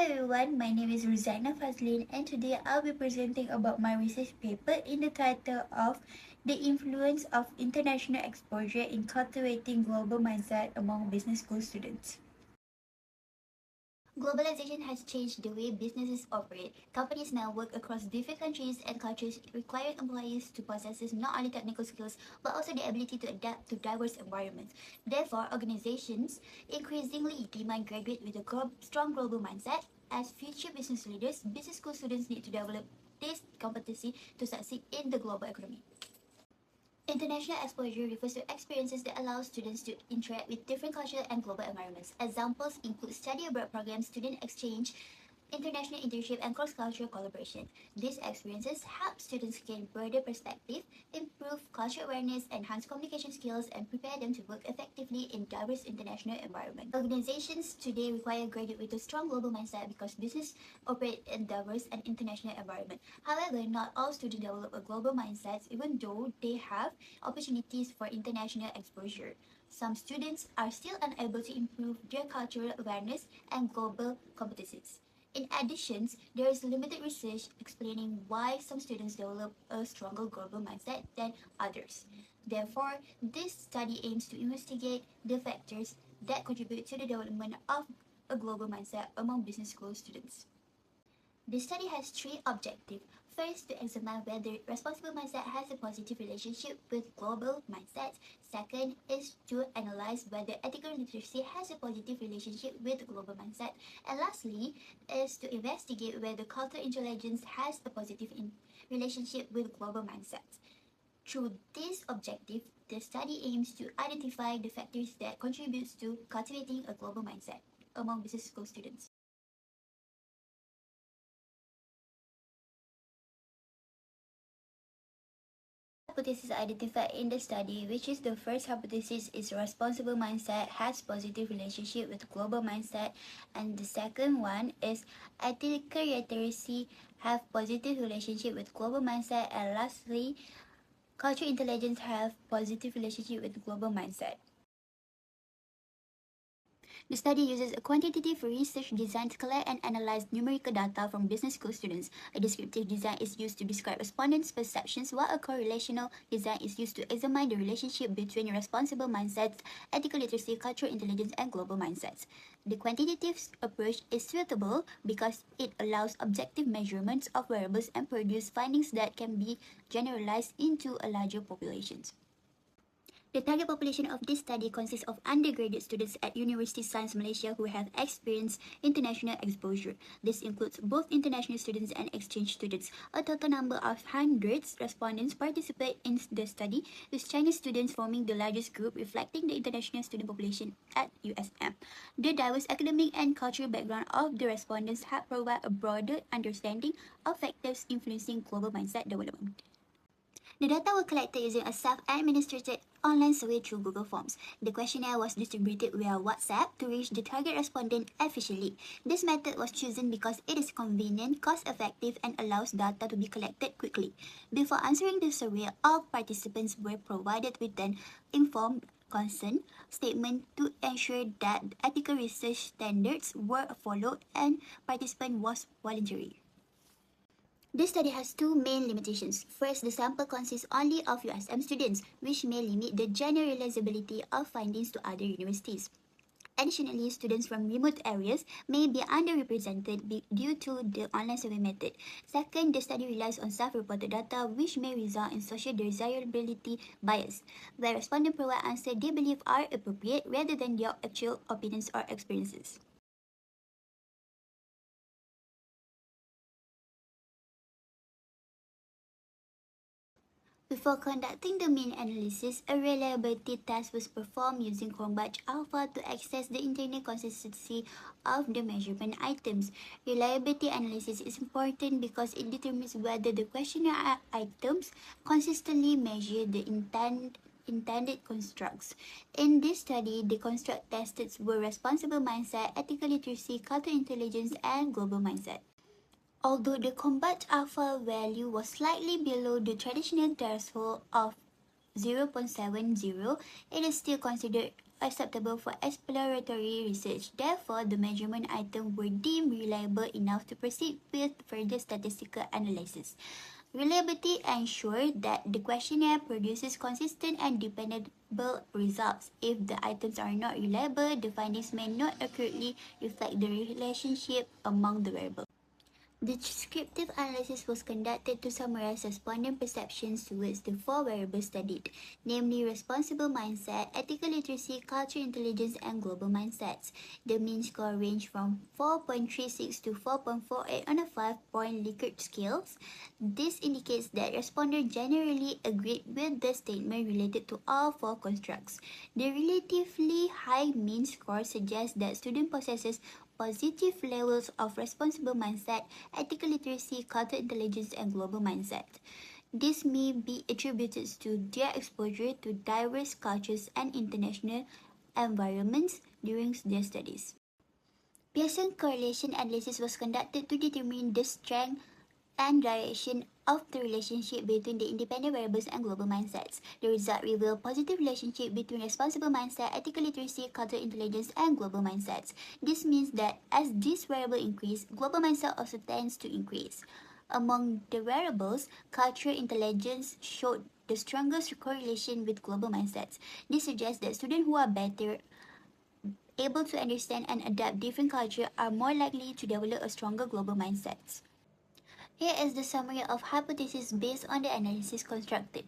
everyone, my name is Rosanna Fazlin and today I'll be presenting about my research paper in the title of The Influence of International Exposure in Cultivating Global Mindset Among Business School Students. Globalization has changed the way businesses operate. Companies now work across different countries and cultures, requiring employees to possess not only technical skills but also the ability to adapt to diverse environments. Therefore, organizations increasingly demand graduates with a strong global mindset. As future business leaders, business school students need to develop this competency to succeed in the global economy. International exposure refers to experiences that allow students to interact with different cultures and global environments. Examples include study abroad programs, student exchange, international internship, and cross-cultural collaboration. These experiences help students gain broader perspective, improve cultural awareness, enhance communication skills, and prepare them to work effectively in diverse international environments. Organizations today require graduates with a strong global mindset because business operate in diverse and international environment. However, not all students develop a global mindset even though they have opportunities for international exposure. Some students are still unable to improve their cultural awareness and global competencies. In addition, there is limited research explaining why some students develop a stronger global mindset than others. Therefore, this study aims to investigate the factors that contribute to the development of a global mindset among business school students. The study has three objectives. First, to examine whether responsible mindset has a positive relationship with global mindset. Second is to analyze whether ethical literacy has a positive relationship with global mindset. And lastly is to investigate whether cultural intelligence has a positive relationship with global mindset. Through this objective, the study aims to identify the factors that contribute to cultivating a global mindset among business school students. Hypothesis identified in the study, which is the first hypothesis is responsible mindset has positive relationship with global mindset, and the second one is ethical literacy have positive relationship with global mindset, and lastly, cultural intelligence have positive relationship with global mindset. The study uses a quantitative research design to collect and analyze numerical data from business school students. A descriptive design is used to describe respondents' perceptions, while a correlational design is used to examine the relationship between responsible mindsets, ethical literacy, cultural intelligence, and global mindsets. The quantitative approach is suitable because it allows objective measurements of variables and produce findings that can be generalized into a larger populations. The target population of this study consists of undergraduate students at University Science Malaysia who have experienced international exposure. This includes both international students and exchange students. A total number of hundreds respondents participate in the study, with Chinese students forming the largest group, reflecting the international student population at USM. The diverse academic and cultural background of the respondents have provided a broader understanding of factors influencing global mindset development. The data were collected using a self-administered online survey through Google Forms. The questionnaire was distributed via WhatsApp to reach the target respondent efficiently. This method was chosen because it is convenient, cost-effective, and allows data to be collected quickly. Before answering the survey, all participants were provided with an informed consent statement to ensure that ethical research standards were followed and participation was voluntary. This study has two main limitations. First, the sample consists only of USM students, which may limit the generalizability of findings to other universities. Additionally, students from remote areas may be underrepresented due to the online survey method. Second, the study relies on self-reported data, which may result in social desirability bias, where respondents provide answers they believe are appropriate rather than their actual opinions or experiences. Before conducting the mean analysis, a reliability test was performed using Cronbach alpha to assess the internal consistency of the measurement items. Reliability analysis is important because it determines whether the questionnaire items consistently measure the intended constructs. In this study, the construct tested were responsible mindset, ethical literacy, cultural intelligence, and global mindset. Although the combat alpha value was slightly below the traditional threshold of 0.70, it is still considered acceptable for exploratory research. Therefore, the measurement items were deemed reliable enough to proceed with further statistical analysis. Reliability ensures that the questionnaire produces consistent and dependable results. If the items are not reliable, the findings may not accurately reflect the relationship among the variables. The descriptive analysis was conducted to summarize respondent perceptions towards the four variables studied, namely responsible mindset, ethical literacy, cultural intelligence, and global mindsets. The mean score ranged from 4.36 to 4.48 on a 5-point Likert scale. This indicates that respondents generally agreed with the statement related to all four constructs. The relatively high mean score suggests that student possesses positive levels of responsible mindset, ethical literacy, cultural intelligence, and global mindset. This may be attributed to their exposure to diverse cultures and international environments during their studies. Pearson correlation analysis was conducted to determine the strength and direction of the relationship between the independent variables and global mindsets. The result revealed positive relationship between responsible mindset, ethical literacy, cultural intelligence, and global mindsets. This means that as this variable increase, global mindset also tends to increase. Among the variables, cultural intelligence showed the strongest correlation with global mindsets. This suggests that students who are better able to understand and adapt different cultures are more likely to develop a stronger global mindset. Here is the summary of hypotheses based on the analysis constructed.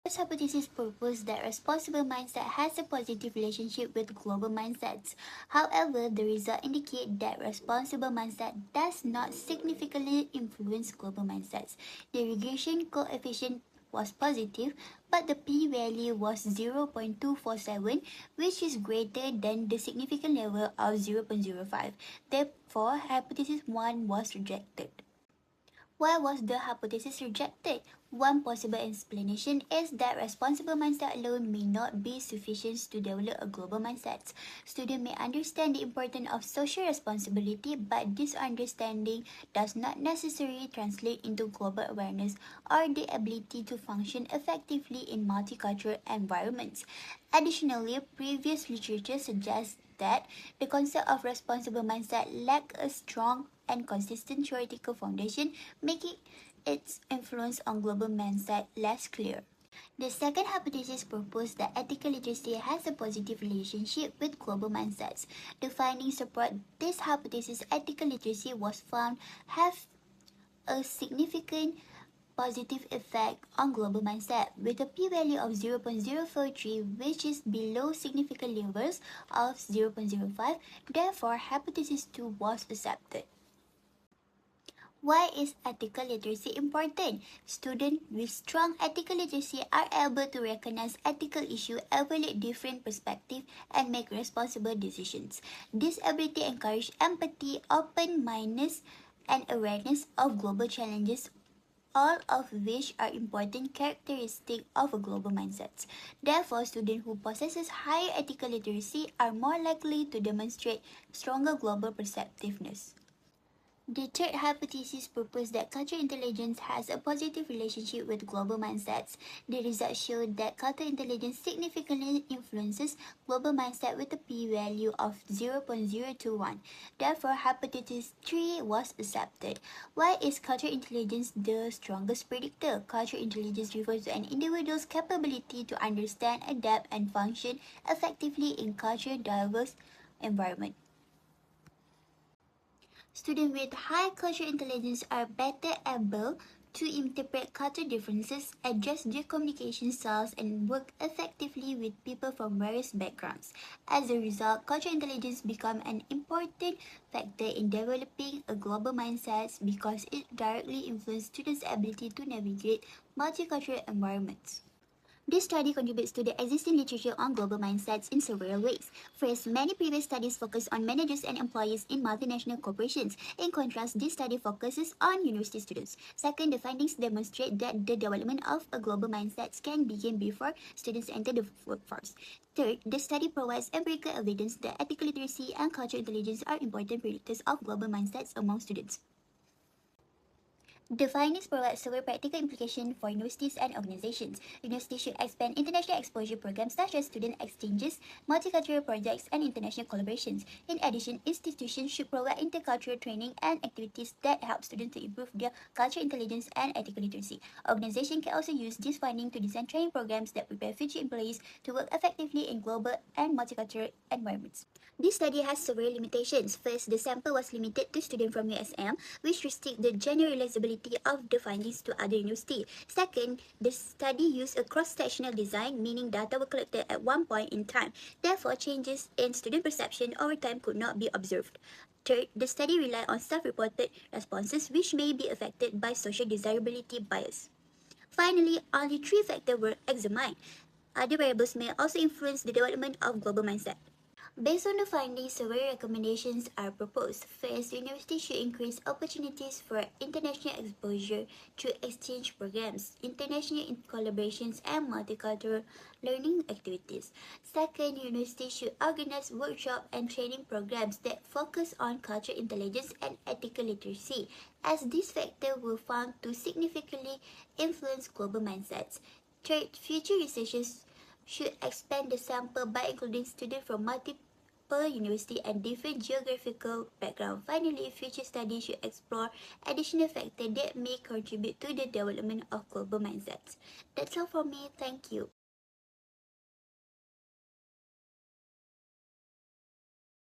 First hypothesis proposed that responsible mindset has a positive relationship with global mindsets. However, the result indicate that responsible mindset does not significantly influence global mindsets. The regression coefficient was positive, but the p-value was 0.247, which is greater than the significant level of 0.05. Therefore, hypothesis 1 was rejected. Why was the hypothesis rejected? One possible explanation is that responsible mindset alone may not be sufficient to develop a global mindset. Students may understand the importance of social responsibility, but this understanding does not necessarily translate into global awareness or the ability to function effectively in multicultural environments. Additionally, previous literature suggests that the concept of responsible mindset lacks a strong and consistent theoretical foundation, making its influence on global mindset less clear. The second hypothesis proposed that ethical literacy has a positive relationship with global mindsets. The findings support this hypothesis. Ethical literacy was found have a significant positive effect on global mindset with a p-value of 0.043, which is below significant levels of 0.05. Therefore, hypothesis 2 was accepted. Why is ethical literacy important? Students with strong ethical literacy are able to recognize ethical issues, evaluate different perspectives, and make responsible decisions. This ability encourages empathy, open-mindedness, and awareness of global challenges, all of which are important characteristics of a global mindset. Therefore, students who possess higher ethical literacy are more likely to demonstrate stronger global perceptiveness. The third hypothesis proposed that cultural intelligence has a positive relationship with global mindsets. The results showed that cultural intelligence significantly influences global mindset with a p-value of 0.021. Therefore, hypothesis 3 was accepted. Why is cultural intelligence the strongest predictor? Cultural intelligence refers to an individual's capability to understand, adapt, and function effectively in culturally diverse environment. Students with high cultural intelligence are better able to interpret cultural differences, adjust their communication styles, and work effectively with people from various backgrounds. As a result, cultural intelligence becomes an important factor in developing a global mindset because it directly influences students' ability to navigate multicultural environments. This study contributes to the existing literature on global mindsets in several ways. First, many previous studies focus on managers and employees in multinational corporations. In contrast, this study focuses on university students. Second, the findings demonstrate that the development of a global mindset can begin before students enter the workforce. Third, the study provides empirical evidence that ethical literacy and cultural intelligence are important predictors of global mindsets among students. The findings provide several practical implications for universities and organizations. Universities should expand international exposure programs such as student exchanges, multicultural projects, and international collaborations. In addition, institutions should provide intercultural training and activities that help students to improve their cultural intelligence and ethical literacy. Organizations can also use this finding to design training programs that prepare future employees to work effectively in global and multicultural environments. This study has several limitations. First, the sample was limited to students from USM, which restrict the generalizability of the findings to other universities. Second, the study used a cross-sectional design, meaning data were collected at one point in time. Therefore, changes in student perception over time could not be observed. Third, the study relied on self-reported responses, which may be affected by social desirability bias. Finally, only three factors were examined. Other variables may also influence the development of global mindset. Based on the findings, several recommendations are proposed. First, universities should increase opportunities for international exposure through exchange programs, international collaborations, and multicultural learning activities. Second, universities should organize workshops and training programs that focus on cultural intelligence and ethical literacy, as these factors were found to significantly influence global mindsets. Third, future researchers should expand the sample by including students from multiple university and different geographical background. Finally, future studies should explore additional factors that may contribute to the development of global mindsets. That's all from me. Thank you.